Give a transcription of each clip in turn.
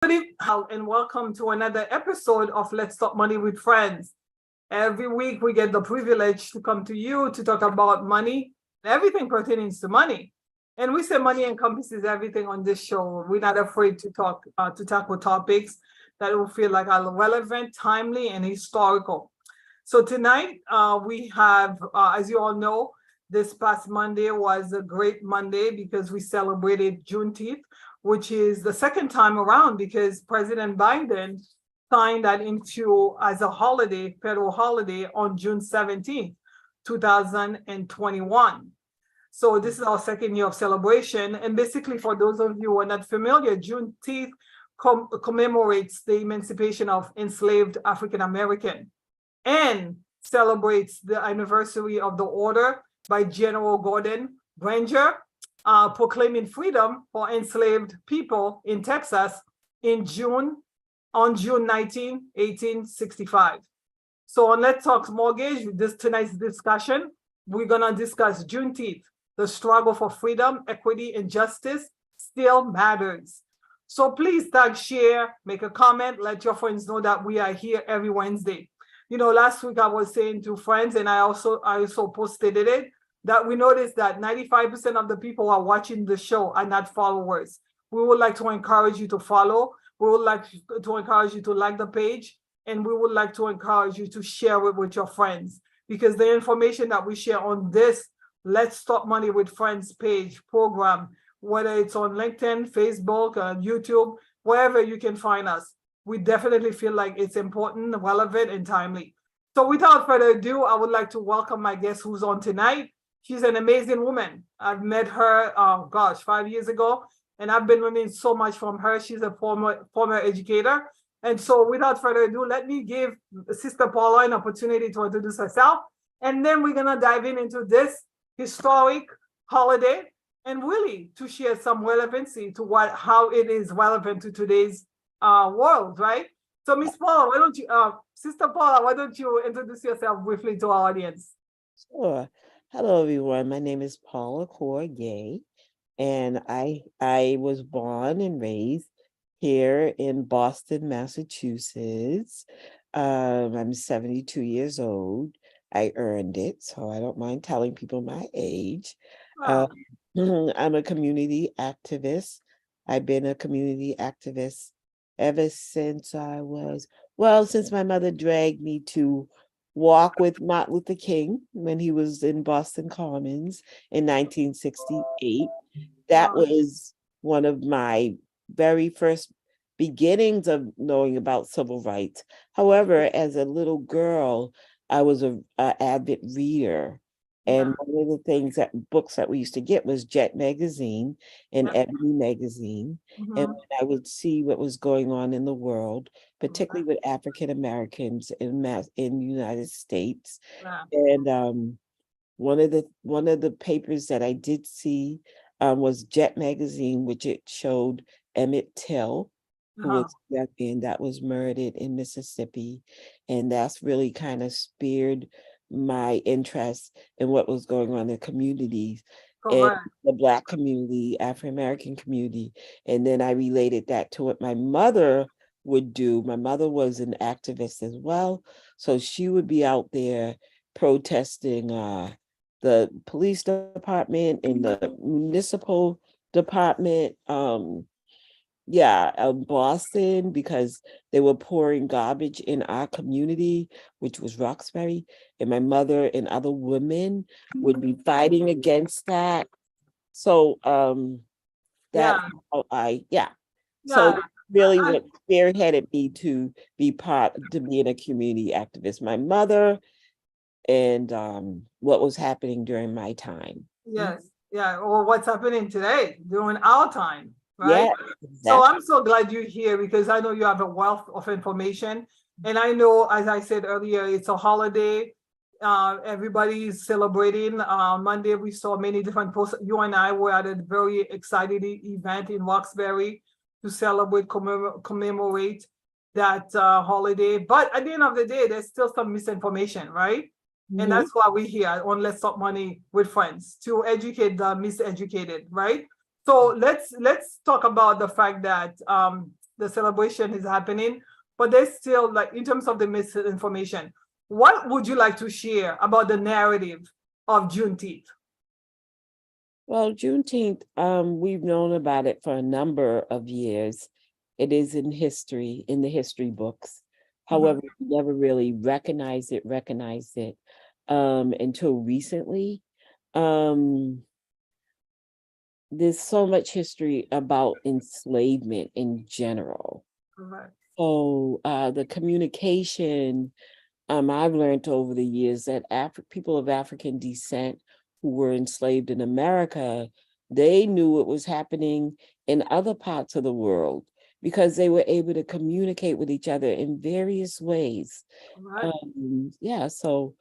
Good evening and welcome to another episode of Let's Talk Money with Friends. Every week we get the privilege to come to you to talk about money, everything pertaining to money. And we say money encompasses everything on this show. We're not afraid to tackle topics that will feel like are relevant, timely, and historical. So tonight we have, as you all know, this past Monday was a great Monday because we celebrated Juneteenth, which is the second time around because President Biden signed that into as a holiday, federal holiday on June 17th, 2021. So this is our second year of celebration. And basically, for those of you who are not familiar, Juneteenth commemorates the emancipation of enslaved African American and celebrates the anniversary of the order by General Gordon Granger, proclaiming freedom for enslaved people in Texas on June 19, 1865. So on Let's Talk Mortgage, with tonight's discussion, we're gonna discuss Juneteenth, the struggle for freedom, equity, and justice still matters. So please tag, share, make a comment, let your friends know that we are here every Wednesday. You know, last week I was saying to friends, and I also posted it, that we noticed that 95% of the people who are watching the show are not followers. We would like to encourage you to follow. We would like to encourage you to like the page, and we would like to encourage you to share it with your friends, because the information that we share on this Let's Talk Money with Friends page program, whether it's on LinkedIn, Facebook, YouTube, wherever you can find us, we definitely feel like it's important, relevant, and timely. So without further ado, I would like to welcome my guest who's on tonight. She's an amazing woman. I've met her, 5 years ago, and I've been learning so much from her. She's a former educator. And so without further ado, let me give Sister Paula an opportunity to introduce herself. And then we're gonna dive into this historic holiday and really to share some relevancy to how it is relevant to today's world, right? So Miss Paula, why don't you, Sister Paula, why don't you introduce yourself briefly to our audience? Sure. Hello, everyone. My name is Paula Gay, and I was born and raised here in Boston, Massachusetts. I'm 72 years old. I earned it, so I don't mind telling people my age. Wow. I'm a community activist. I've been a community activist ever since since my mother dragged me to walk with Martin Luther King when he was in Boston Commons in 1968. That was one of my very first beginnings of knowing about civil rights. However, as a little girl, I was an avid reader. And one of the books that we used to get was Jet magazine and Ebony magazine. And when I would see what was going on in the world, particularly with African Americans in the United States. And one of the papers that I did see was Jet magazine, which it showed Emmett Till, who was that man that was murdered in Mississippi. And that's really kind of speared my interest in what was going on in communities, and the Black community, African-American community. And then I related that to what my mother would do. My mother was an activist as well. So she would be out there protesting the police department and the municipal department, Boston, because they were pouring garbage in our community, which was Roxbury, and my mother and other women would be fighting against that. So that's how so really what spearheaded me to be being a community activist, my mother and what was happening during my time. Or what's happening today during our time. Right. Yeah, exactly. So I'm so glad you're here because I know you have a wealth of information. And I know, as I said earlier, it's a holiday. Everybody's celebrating. Monday, we saw many different posts. You and I were at a very exciting event in Roxbury to celebrate, commemorate that holiday. But at the end of the day, there's still some misinformation, right? And that's why we're here on Let's Talk Money with Friends, to educate the miseducated, right? So let's talk about the fact that the celebration is happening, but there's still, like, in terms of the misinformation, what would you like to share about the narrative of Juneteenth? Well, Juneteenth, we've known about it for a number of years. It is in history, in the history books. However, we never really recognized it until recently. There's so much history about enslavement in general. Correct. So the communication, I've learned over the years that people of African descent who were enslaved in America, they knew what was happening in other parts of the world because they were able to communicate with each other in various ways. Correct. So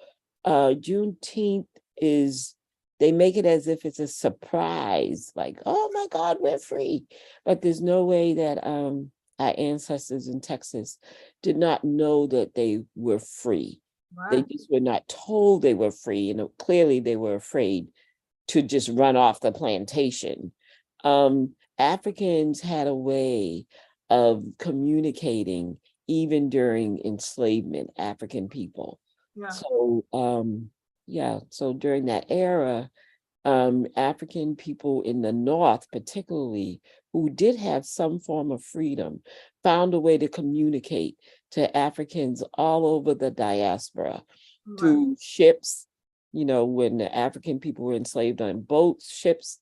Juneteenth is, they make it as if it's a surprise, like, oh my God, we're free. But there's no way that our ancestors in Texas did not know that they were free. They Right. just were not told they were free. And clearly they were afraid to just run off the plantation. Africans had a way of communicating even during enslavement, African people. Yeah. So during that era, African people in the North, particularly, who did have some form of freedom, found a way to communicate to Africans all over the diaspora Right. through ships. When the African people were enslaved on boats, ships,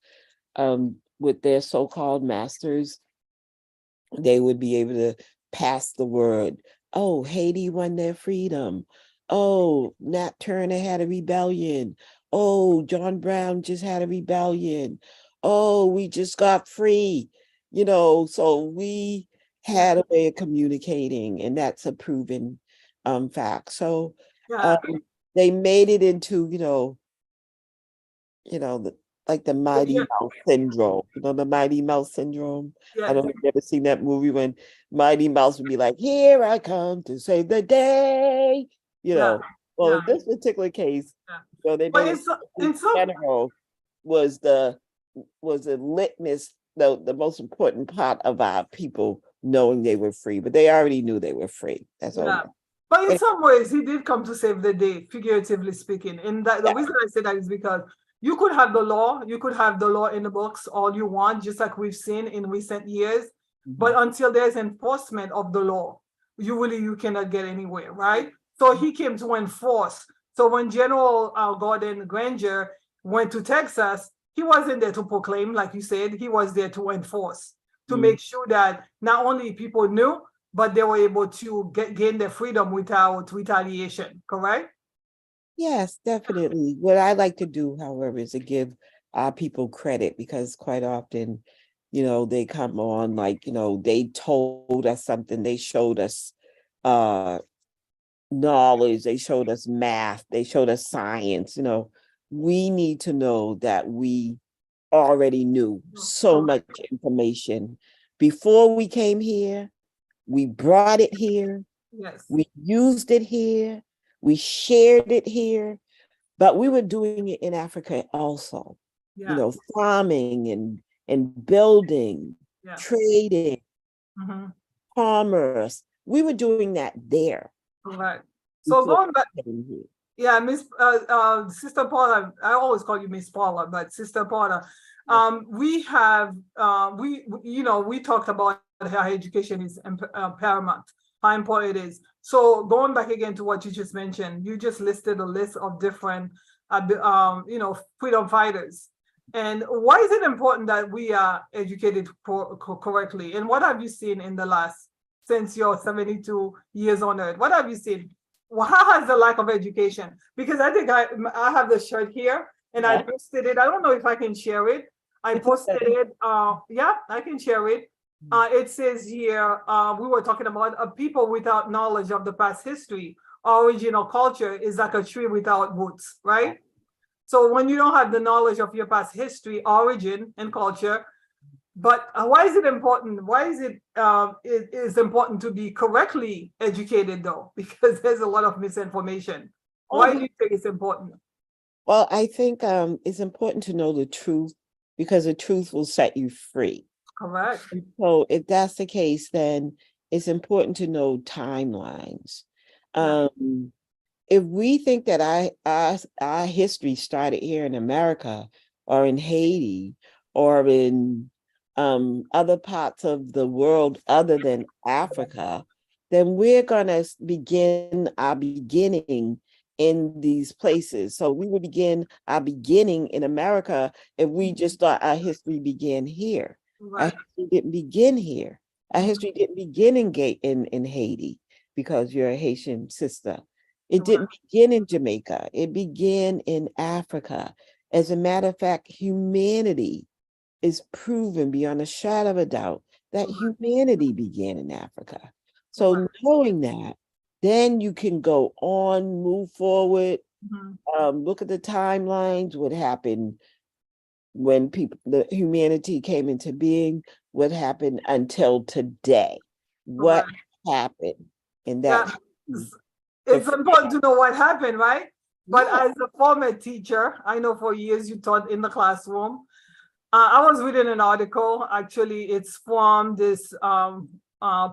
with their so-called masters, they would be able to pass the word. Oh, Haiti won their freedom. Oh, Nat Turner had a rebellion. Oh, John Brown just had a rebellion. Oh, we just got free. So we had a way of communicating, and that's a proven fact. So Yeah. they made it into, like the Mighty Yeah. Mouse syndrome. The Mighty Mouse syndrome. I Yes. don't know if you've ever seen that movie when Mighty Mouse would be like, "Here I come to save the day." Yeah. Well, Yeah. in this particular case, Yeah. they But made it in some, general was the litmus, the most important part of our people knowing they were free, but they already knew they were free. That's all. yeah. But in And some ways, he did come to save the day, figuratively speaking. And that the yeah, reason I say that is because you could have the law, you could have the law in the books all you want, just like we've seen in recent years. But until there's enforcement of the law, you cannot get anywhere, right? So he came to enforce. So when General Gordon Granger went to Texas, he wasn't there to proclaim, like you said, he was there to enforce, to make sure that not only people knew, but they were able to gain their freedom without retaliation, correct? Yes, definitely. What I like to do, however, is to give our people credit, because quite often, they come on like, they told us something, they showed us knowledge, they showed us math, they showed us science. We need to know that we already knew so much information before we came here. We brought it here, Yes. we used it here, we shared it here, but we were doing it in Africa also. Yeah. Farming and building, Yeah. trading, Mhm. commerce. We were doing that there Correct. So before going back, we came here. yeah, Miss Sister Paula, I always call you Miss Paula, but Sister Paula, we have we talked about how education is paramount, how important it is. So going back again to what you just mentioned, you just listed a list of different freedom fighters. And why is it important that we are educated correctly? And what have you seen in the last, since you're 72 years on earth? What have you seen? Well, how has the lack of education? Because I think I have the shirt here and I posted it. I don't know if I can share it. I posted it. Yeah, I can share it. It says here, we were talking about people without knowledge of the past history. Original culture is like a tree without roots, right? So when you don't have the knowledge of your past history, origin, and culture, but why is it important? Why is it is important to be correctly educated though? Because there's a lot of misinformation. Why do you think it's important? Well, I think it's important to know the truth, because the truth will set you free. Correct. So if that's the case, then it's important to know timelines. Yeah. If we think that our history started here in America or in Haiti or in other parts of the world other than Africa, then we're going to begin our beginning in these places. So we would begin our beginning in America if we just thought our history began here. Our Right. history didn't begin here. Our history didn't begin in Haiti because you're a Haitian sister. It didn't begin in Jamaica. It began in Africa. As a matter of fact, humanity is proven beyond a shadow of a doubt that humanity began in Africa. Right. So knowing that, then you can go on, move forward, Mhm. look at the timelines, what happened when the humanity came into being, what happened until today, what Correct. happened in Yeah. that. It's important to know what happened, right? But Yeah. as a former teacher, I know for years you taught in the classroom. I was reading an article, actually, it's from this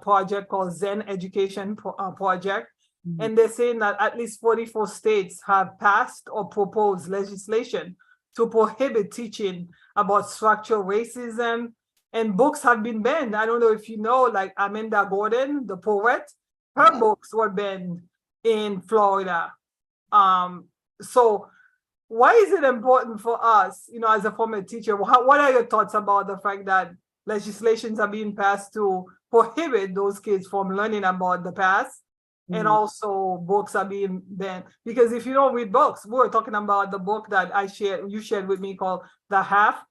project called Zen Education Project. Mhm. And they're saying that at least 44 states have passed or proposed legislation to prohibit teaching about structural racism, and books have been banned. I don't know if you know, like Amanda Gordon, the poet, her Yeah. books were banned in Florida. So why is it important for us, as a former teacher? What are your thoughts about the fact that legislations are being passed to prohibit those kids from learning about the past, and Mhm. also books are being banned? Because if you don't read books, we were talking about the book that you shared with me called The Half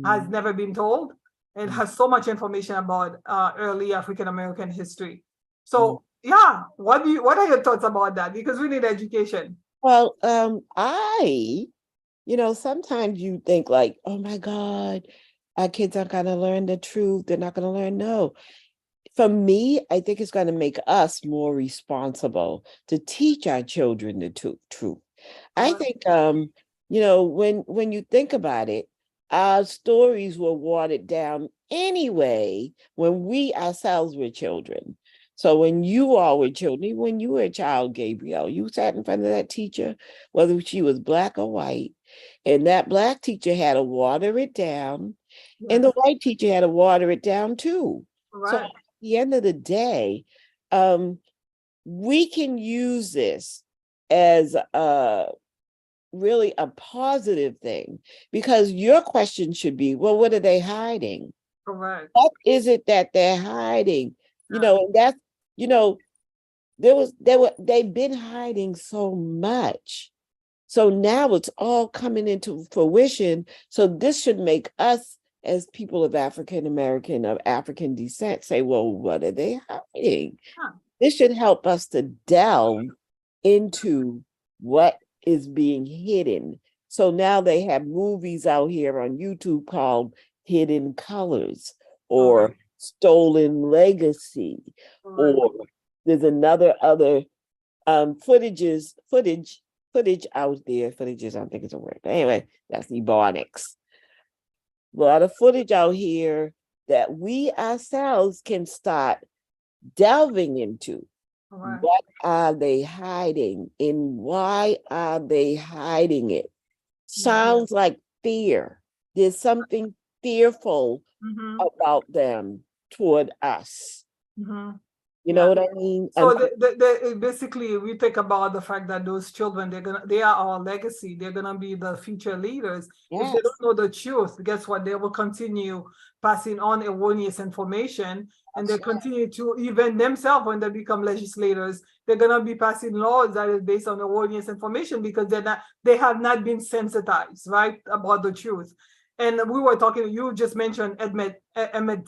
Has Mhm. Never Been Told. It has so much information about early African American history. Mhm. So yeah, what are your thoughts about that? Because we need education. Well, sometimes you think like, oh my God, our kids aren't going to learn the truth. They're not going to learn. No. For me, I think it's going to make us more responsible to teach our children the truth. I think, when you think about it, our stories were watered down anyway when we ourselves were children. So when you all were children, even when you were a child, Gabriel, you sat in front of that teacher, whether she was black or white, and that black teacher had to water it down, and the Yes, white teacher had to water it down too. So at right. the end of the day, um, we can use this as really a positive thing, because your question should be, well, what are they hiding? Correct. What is it that they're hiding? Yeah. And that's, you know, they've been hiding so much. So now it's all coming into fruition. So this should make us as people of African American, of African descent, say, well, what are they hiding? Yeah. This should help us to delve into what is being hidden. So now they have movies out here on YouTube called Hidden Colors Correct. or Stolen Legacy, Correct. or there's other footage out there. Footages, I don't think it's a word. But anyway, that's ebonics. A lot of footage out here that we ourselves can start delving into. Correct. What are they hiding and why are they hiding it? Yeah. Sounds like fear. There's something fearful Mm-hmm. about them toward us. Mm-hmm. You know Yeah. what I mean? So basically, we think about the fact that those children, they are our legacy. They're gonna be the future leaders. If they don't Yes, know the truth, guess what? They will continue passing on erroneous information, and they that's right. continue to, even themselves, when they become legislators, they're gonna be passing laws that is based on erroneous information because they have not been sensitized, right, about the truth. And we were talking. You just mentioned Emmett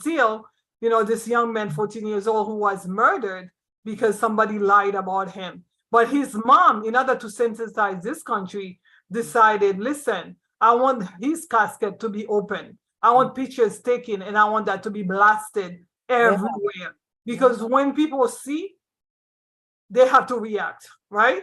Till. This young man, 14 years old, who was murdered because somebody lied about him. But his mom, in order to sensitize this country, decided, listen, I want his casket to be open. I want pictures taken, and I want that to be blasted Yeah, everywhere. yeah. Because when people see, they have to react, right?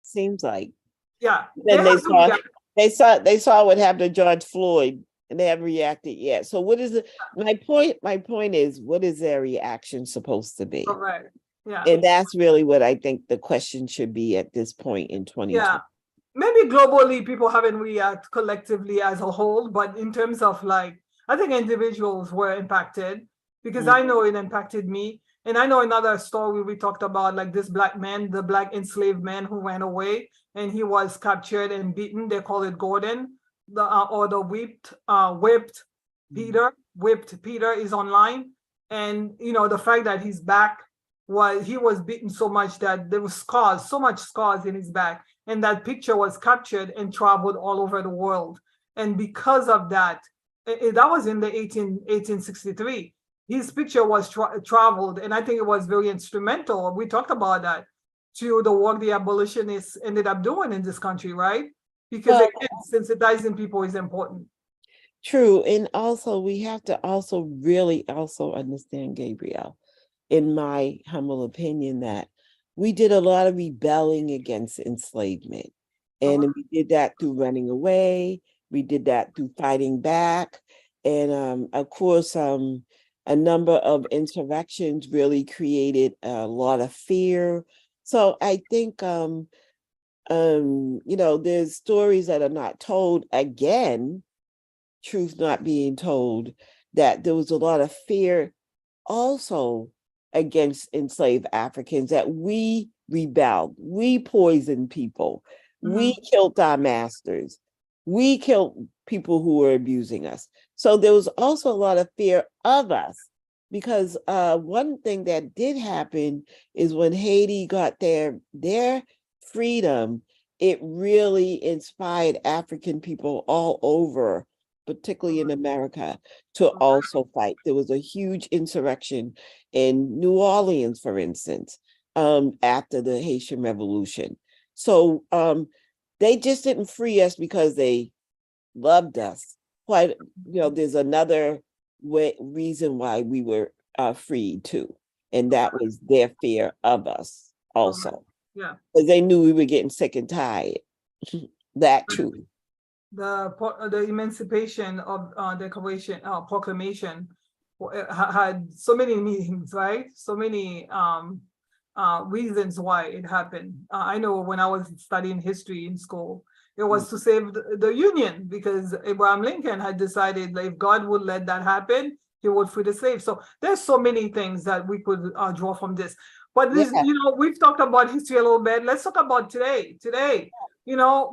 Seems like. Yeah, they Then they have to saw react. they saw they saw what happened to George Floyd, and they haven't reacted yet. So what is it? My point is, what is their reaction supposed to be? Correct. Yeah. And that's really what I think the question should be at this point in 2020. Yeah. Maybe globally people haven't reacted collectively as a whole, but in terms of like, I think individuals were impacted because I know it impacted me. And I know another story we talked about, like this black man, the black enslaved man who ran away and he was captured and beaten. They call it Gordon, or the whipped Peter. Whipped Peter is online. And you know, the fact that he's back he was beaten so much that there was scars, so much scars in his back. And that picture was captured and traveled all over the world. And because of that, that was in the 1863. His picture was traveled, and I think it was very instrumental. We talked about that to the work the abolitionists ended up doing in this country, right? Because again, sensitizing people is important. True, and also we have to also really also understand, Gabrielle, in my humble opinion, that we did a lot of rebelling against enslavement. And we did that through running away. We did that through fighting back. And of course, a number of insurrections really created a lot of fear. So I think, you know, there's stories that are not told, again, truth not being told, that there was a lot of fear also against enslaved Africans, that we rebelled, we poisoned people, we killed our masters, we killed people who were abusing us. So there was also a lot of fear of us, because one thing that did happen is when Haiti got their freedom, it really inspired African people all over, particularly in America, to also fight. There was a huge insurrection in New Orleans, for instance, after the Haitian Revolution. So they just didn't free us because they loved us. Quite, you know, there's another reason why we were freed too, and that was their fear of us also. Yeah, because they knew we were getting sick and tired. That too. The Emancipation of Declaration Proclamation had so many meanings, right? So many reasons why it happened. I know when I was studying history in school, it was to save the Union, because Abraham Lincoln had decided that if God would let that happen, he would free the slaves. So there's so many things that we could draw from this. But this, you know, we've talked about history a little bit. Let's talk about today. Today, you know,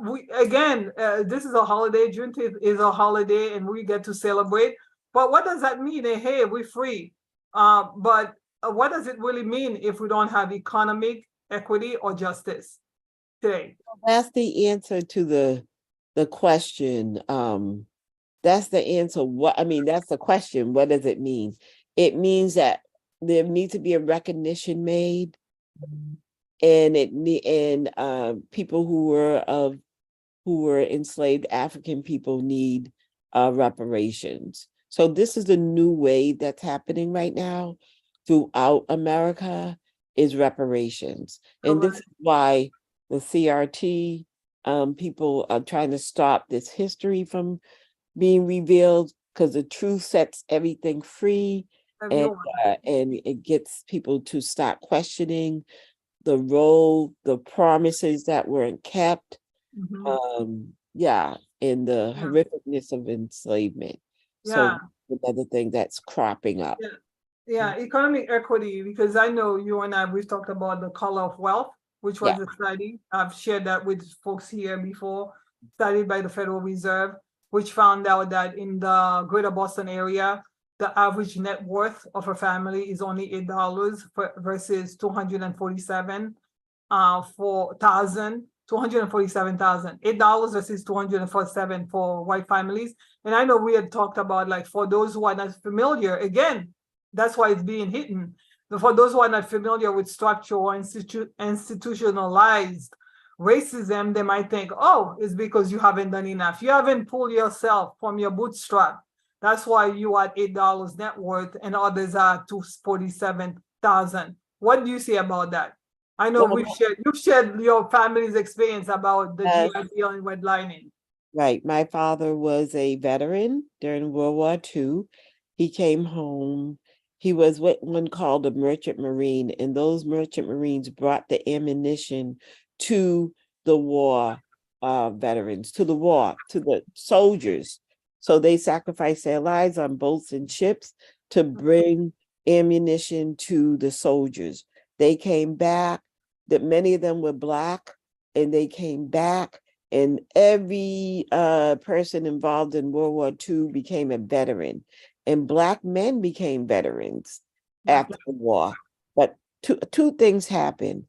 this is a holiday. Juneteenth is a holiday, and we get to celebrate. But what does that mean? Hey, we're free. But what does it really mean if we don't have economic equity or justice today? That's the answer to the question. That's the answer. That's the question. What does it mean? It means that there needs to be a recognition made, and people who were enslaved African people need reparations. So this is a new wave that's happening right now throughout America, is reparations. And this is why the CRT people are trying to stop this history from being revealed, because the truth sets everything free, and it gets people to start questioning the role, the promises that weren't kept, and the horrificness of enslavement. So another thing that's cropping up. Yeah, economic equity, because I know you and I, we've talked about the color of wealth, which was a study. I've shared that with folks here before, studied by the Federal Reserve, which found out that in the greater Boston area, the average net worth of a family is only $8 versus $247,000 $8 versus $247 for white families. And I know we had talked about, like, for those who are not familiar, again, that's why it's being hidden. But for those who are not familiar with structural or institutionalized racism, they might think, oh, it's because you haven't done enough. You haven't pulled yourself from your bootstrap. That's why you are at $8 net worth and others are $247,000. What do you say about that? I know you've shared your family's experience about the GI Bill and redlining. Right. My father was a veteran during World War II. He came home. He was what one called a merchant marine, and those merchant marines brought the ammunition to the war veterans, to the war, to the soldiers. So they sacrificed their lives on boats and ships to bring ammunition to the soldiers. They came back, that many of them were Black, and they came back and every person involved in World War II became a veteran, and Black men became veterans Yeah. after the war. But two things happened.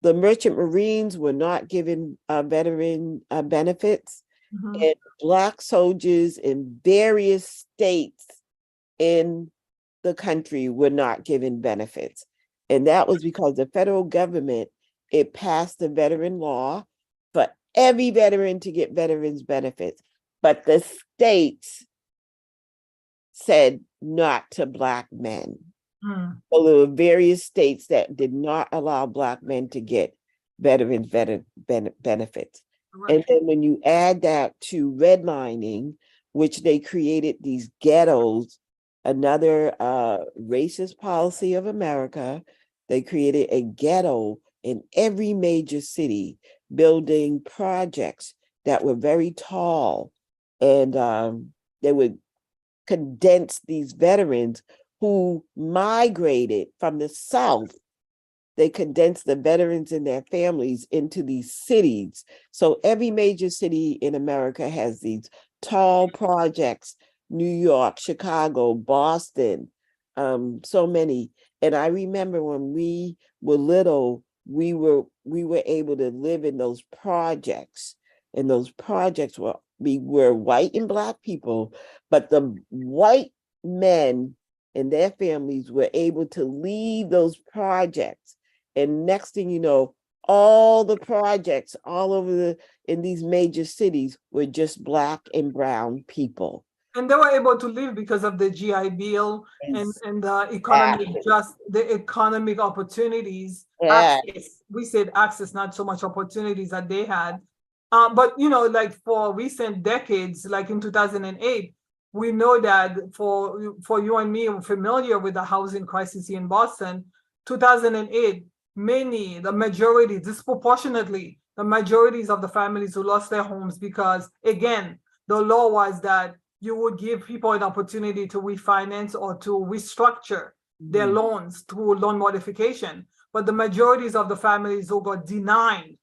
The Merchant Marines were not given veteran benefits, Mhm. and Black soldiers in various states in the country were not given benefits. And that was because the federal government, it passed a veteran law for every veteran to get veterans benefits. But the states said not to Black men. Mm. So there were various states that did not allow Black men to get veterans benefits. And Right. then when you add that to redlining, which they created these ghettos, another racist policy of America, they created a ghetto in every major city, building projects that were very tall. And they would condense these veterans who migrated from the South. They condensed the veterans and their families into these cities. So every major city in America has these tall projects, New York, Chicago, Boston, so many. And I remember when we were little, we were able to live in those projects. And those projects were we were white and Black people, but the white men and their families were able to leave those projects, and next thing you know, all the projects all over in these major cities were just Black and brown people. And they were able to live because of the GI Bill and the economic, Exactly. just the economic opportunities, Yeah. access. We said access, not so much opportunities that they had. But like for recent decades, like in 2008, we know that for you and me, familiar with the housing crisis here in Boston, 2008, the majority, disproportionately, the majorities of the families who lost their homes because, again, the law was that you would give people an opportunity to refinance or to restructure their Mhm. loans through loan modification. But the majorities of the families who got denied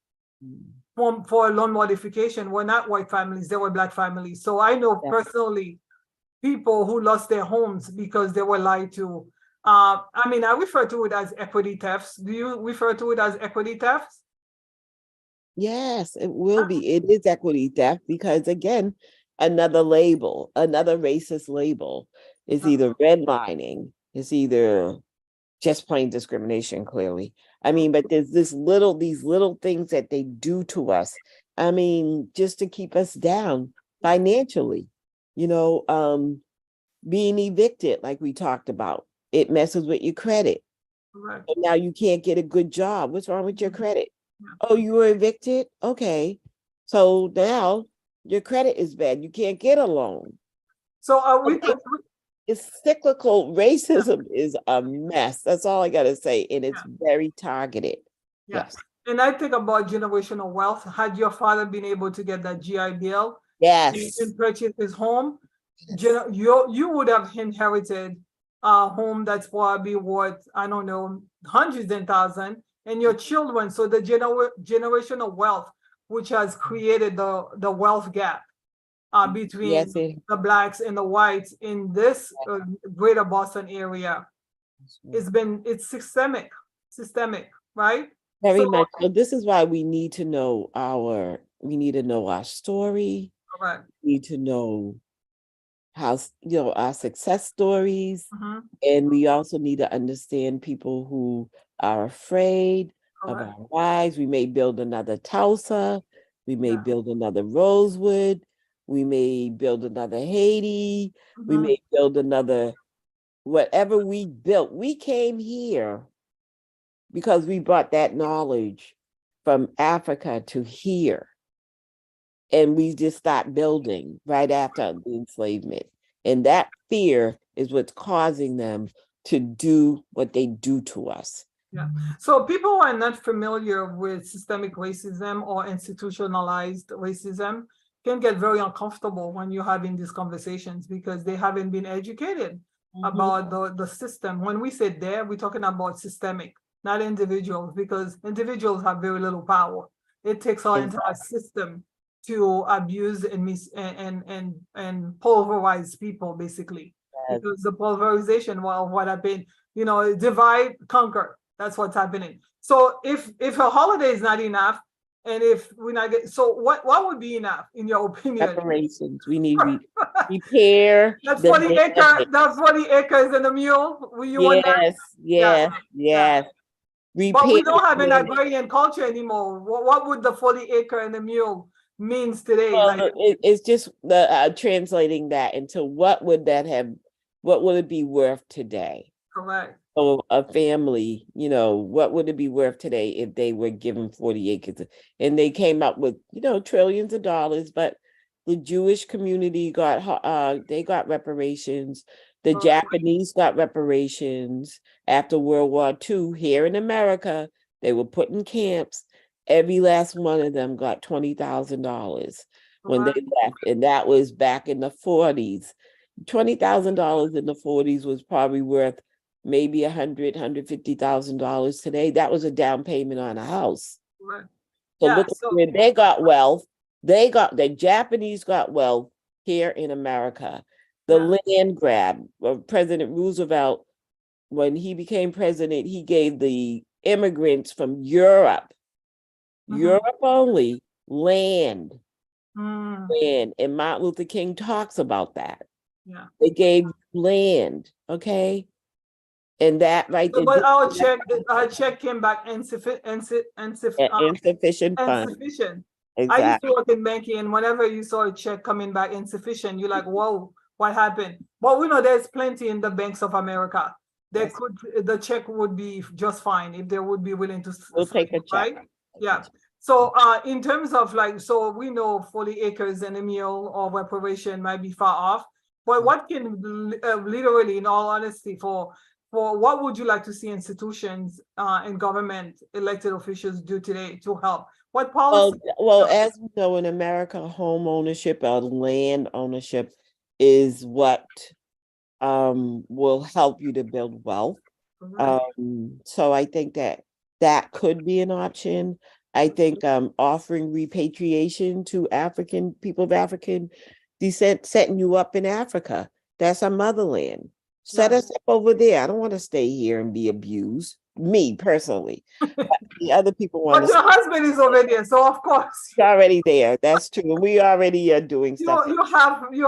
for a loan modification were not white families, they were Black families. So I know Yeah. personally people who lost their homes because they were lied to. I refer to it as equity thefts. Do you refer to it as equity thefts? Yes, it will be. It is equity theft because, again, another label, another racist label is either redlining, is either just plain discrimination, clearly. I mean, but there's these little things that they do to us. I mean, just to keep us down financially, you know, being evicted, like we talked about, it messes with your credit. Correct. And now you can't get a good job. What's wrong with your credit? Oh, you were evicted? Okay. So now your credit is bad. You can't get a loan. So It's cyclical. Racism is a mess. That's all I got to say. And it's very targeted. yeah. Yes. And I think about generational wealth. Had your father been able to get that GI Bill Yes. and purchase his home, Yes. you would have inherited a home that's probably worth, I don't know, hundreds and thousands, and your children. So the generational wealth, which has created the wealth gap between Yes. It, the Blacks and the whites in this greater Boston area, it's systemic, right? So, very much. So this is why we need to know our story. correct. We need to know how, our success stories. Mhm. And we also need to understand people who are afraid of Correct. our lives. We may build another Tulsa. We may Yeah. build another Rosewood. We may build another Haiti. We Mhm. may build another, whatever we built. We came here because we brought that knowledge from Africa to here. and we just start building right after the enslavement. And that fear is what's causing them to do what they do to us. Yeah. So people who are not familiar with systemic racism or institutionalized racism can get very uncomfortable when you're having these conversations because they haven't been educated about the system. When we say there, we're talking about systemic, not individuals, because individuals have very little power. It takes our entire system to abuse and pulverize people, basically. Yes. Because the pulverization of what happened, divide, conquer. That's what's happening. So if a holiday is not enough, and if we're not getting, so what would be enough in your opinion? Reparations. We need repair. That's 40 acres. That's 40 acres and a mule. You want that? Yes. Repair. But we don't have an agrarian culture anymore. What would the 40 acre and a mule means today? Well, it's just the translating that into what would it be worth today? Correct. So a family, what would it be worth today if they were given 40 acres? And they came up with, trillions of dollars, but the Jewish community they got reparations. The Japanese got reparations after World War II. Here in America, they were put in camps. Every last one of them got $20,000 when they left. And that was back in the 40s. $20,000 in the 40s was probably worth maybe $150,000 today. That was a down payment on a house. Right. So look at where they got wealth. The Japanese got wealth here in America. The land grab of President Roosevelt, when he became president, he gave the immigrants from Europe only, land. And Martin Luther King talks about that. Yeah. They gave land, okay? And that but our check came back insufficient fund. Insufficient. Exactly. I used to work in banking, and whenever you saw a check coming back insufficient, you're like, whoa, what happened? But we know there's plenty in the banks of America. The check would be just fine if they would be willing to. We'll take a check. Right? Yeah. So in terms of so we know 40 acres and a mule or reparation might be far off, but what can literally, in all honesty, for what would you like to see institutions and government elected officials do today to help? What policy? Well, as we know, in America, home ownership or land ownership is what will help you to build wealth. So I think that could be an option. I think offering repatriation to people of African descent, setting you up in Africa. That's our motherland. Set us up over there. I don't want to stay here and be abused. Me personally. But the other people want to. But your husband is over there, so of course. He's already there. That's true. We already are doing stuff. You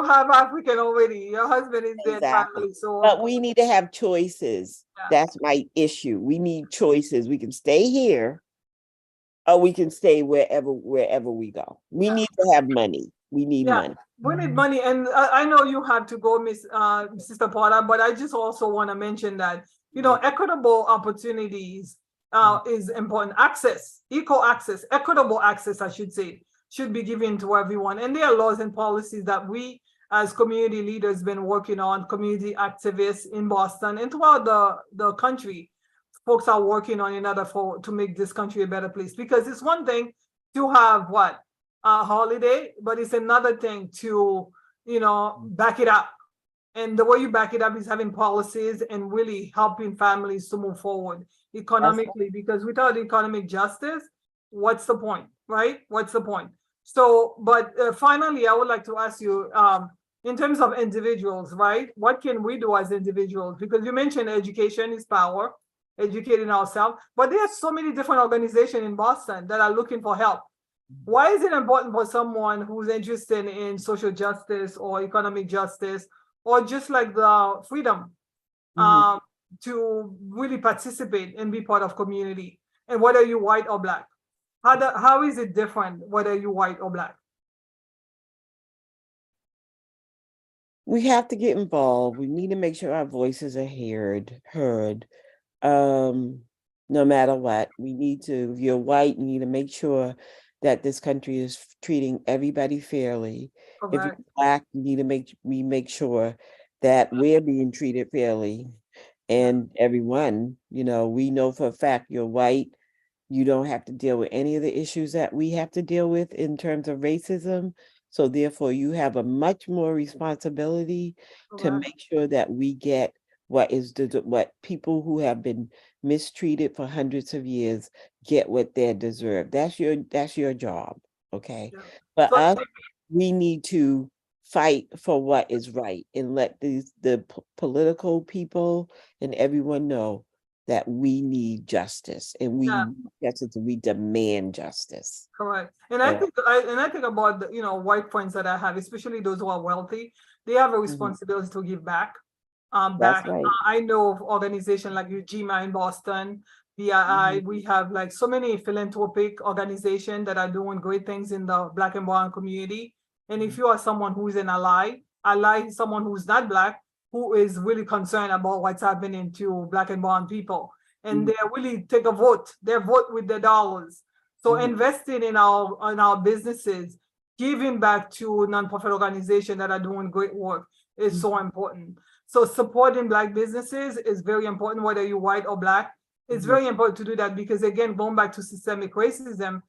have African already. Your husband is there finally. So but we need to have choices. That's my issue. We need choices. We can stay here, or we can stay wherever we go. We need to have money. We need money. We need money, and I know you have to go, Sister Paula, but I just also want to mention that equitable opportunities is important. Access, equal access, equitable access, I should say, should be given to everyone. And there are laws and policies that we, as community leaders, been working on. Community activists in Boston and throughout the country, folks are working on in order to make this country a better place. Because it's one thing to have a holiday, but it's another thing to back it up. And the way you back it up is having policies and really helping families to move forward economically, because without economic justice, what's the point, right? What's the point? So, but finally, I would like to ask you, in terms of individuals, right? What can we do as individuals? Because you mentioned education is power, educating ourselves, but there are so many different organizations in Boston that are looking for help. Why is it important for someone who's interested in social justice or economic justice, or just like the freedom to really participate and be part of community? And whether you're white or black, how is it different whether you're white or black? We have to get involved. We need to make sure our voices are heard. No matter what, we need to, if you're white, you need to make sure that this country is treating everybody fairly. If you're Correct. Black, you need to make sure that we're being treated fairly. Yeah. And everyone, we know for a fact you're white. You don't have to deal with any of the issues that we have to deal with in terms of racism. So therefore, you have a much more responsibility to Correct. make sure that we get what people who have been mistreated for hundreds of years get what they deserve. That's your job. Okay. Yeah. For So I us, think, we need to fight for what is right and let the political people and everyone know that we need justice and yeah. we demand justice. Correct. And I Yeah. think I think about the, white friends that I have, especially those who are wealthy, they have a Mhm. responsibility to give back. That's right. I know of organizations like UGMA in Boston, Mhm. BII. We have like so many philanthropic organizations that are doing great things in the Black and brown community. And if you are someone who is an ally is someone who's not Black, who is really concerned about what's happening to Black and brown people. And Mhm. they really take a vote. They vote with their dollars. So Mhm. investing in our businesses, giving back to nonprofit organizations that are doing great work is so important. So supporting Black businesses is very important, whether you're white or Black. It's Mhm. very important to do that because, again, going back to systemic racism,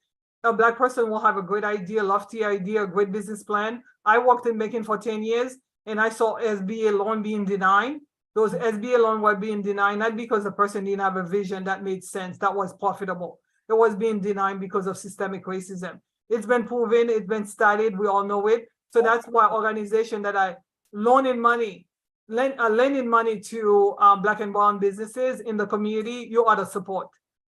a Black person will have a great idea, lofty idea, a great business plan. I worked in banking for 10 years and I saw SBA loan being denied. Those SBA loans were being denied, not because the person didn't have a vision that made sense, that was profitable. It was being denied because of systemic racism. It's been proven, it's been studied, we all know it. So that's why organizations that are loaning money, lending money to Black and brown businesses in the community, you ought to support.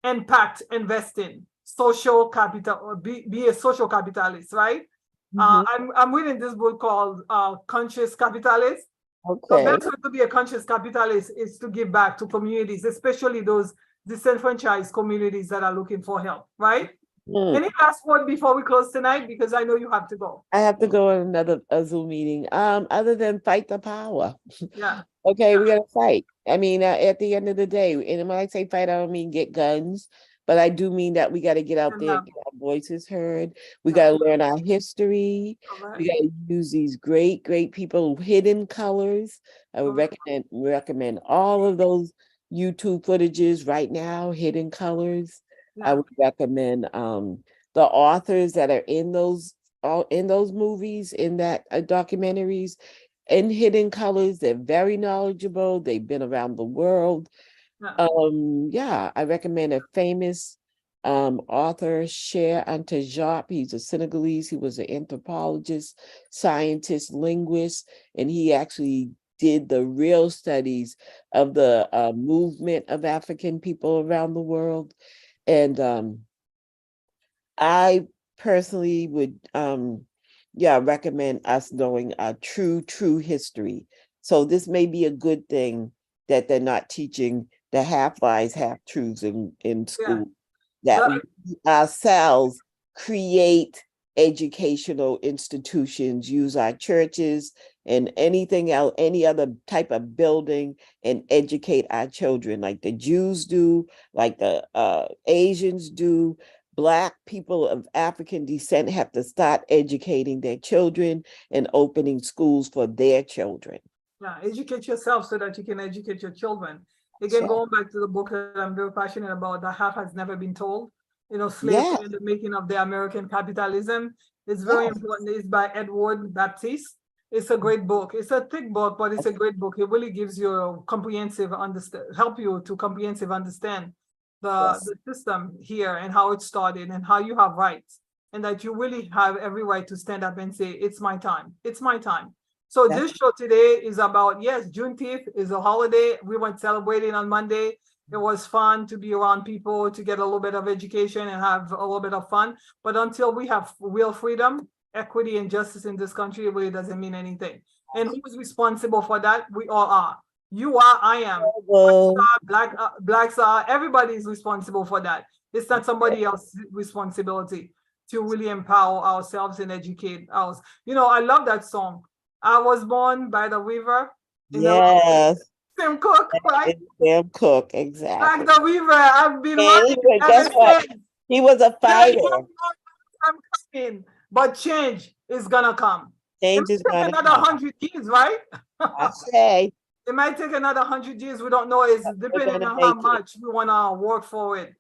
Impact investing, social capital, be a social capitalist, right? Mhm. I'm reading this book called Conscious Capitalist. The Okay. best way to be a conscious capitalist is to give back to communities, especially those disenfranchised communities that are looking for help, right? Mm. Any last word before we close tonight? Because I know you have to go. I have to go in another Zoom meeting. Other than fight the power. Yeah, Okay, we gotta fight. I mean, at the end of the day, and when I say fight, I don't mean get guns, but I do mean that we got to get out and there, get our voices heard. We yeah, got to learn our history. correct, We got to use these great, great people, hidden colors. I would correct, recommend all of those YouTube footages right now, hidden colors. I yeah, would recommend the authors that are in those movies, in that documentaries in Hidden Colors. They're very knowledgeable. They've been around the world. yeah, Yeah, I recommend a famous author, Cher Antajop. He's a Senegalese. He was an anthropologist, scientist, linguist, and he actually did the real studies of the movement of African people around the world. And I personally would yeah, recommend us knowing a true history. So this may be a good thing that they're not teaching the half lies, half truths in yeah. school, that we The, ourselves create educational institutions, use our churches and anything else, any other type of building, and educate our children like the Jews do, like the Asians do. Black people of African descent have to start educating their children and opening schools for their children. yeah, educate yourself so that you can educate your children. Again, So, going back to the book that I'm very passionate about, The Half Has Never Been Told, slavery yes, and the making of the American capitalism. It's very yes. important. It's by Edward Baptist. It's a great book. It's a thick book, but it's a great book. It really gives you a comprehensive help you to comprehensive understand Yes, the system here and how it started and how you have rights and that you really have every right to stand up and say, it's my time. It's my time. So that's this show today is about, yes, Juneteenth is a holiday. We went celebrating on Monday. It was fun to be around people, to get a little bit of education and have a little bit of fun. But until we have real freedom, equity, and justice in this country, it really doesn't mean anything. And who's responsible for that? We all are. You are, I am. well, Blacks are, everybody is responsible for that. It's not somebody else's responsibility to really empower ourselves and educate us. I love that song. I was born by the river in the yes, Tim Cook, right? it's Sam Cooke, Like exactly. the river, I've been And running he was, ever guess what? since. He was a Yeah, fighter. I'm coming, but change is gonna come. It Change might is take gonna another come. 100 years, right? I say It might take another 100 years. We don't know. It's we're depending gonna on how make it. much we wanna work for it.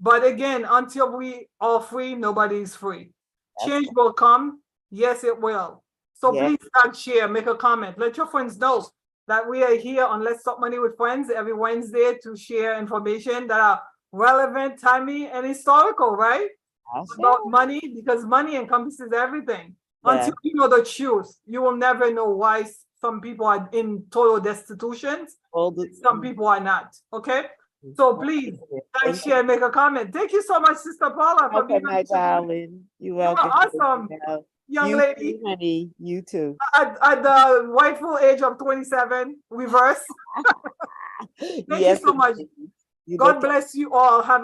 But again, until we are free, nobody's free. That's Change will come. Yes, it will. So yeah. please tag, share, make a comment. Let your friends know that we are here on Let's Talk Money with Friends every Wednesday to share information that are relevant, timely, and historical, right? I say About money, because money encompasses everything. yeah. Until you know the truth, you will never know why some people are in total destitution. All the, Some people are not. Okay. So please, like, thank share, make a comment. Thank you so much, Sister Paula, for being welcome, on my the show. darling. You're You are welcome. awesome, young You lady. too, honey. You too. At the rightful age of 27, reverse. Thank you Yes, so much. you God look bless you all. Have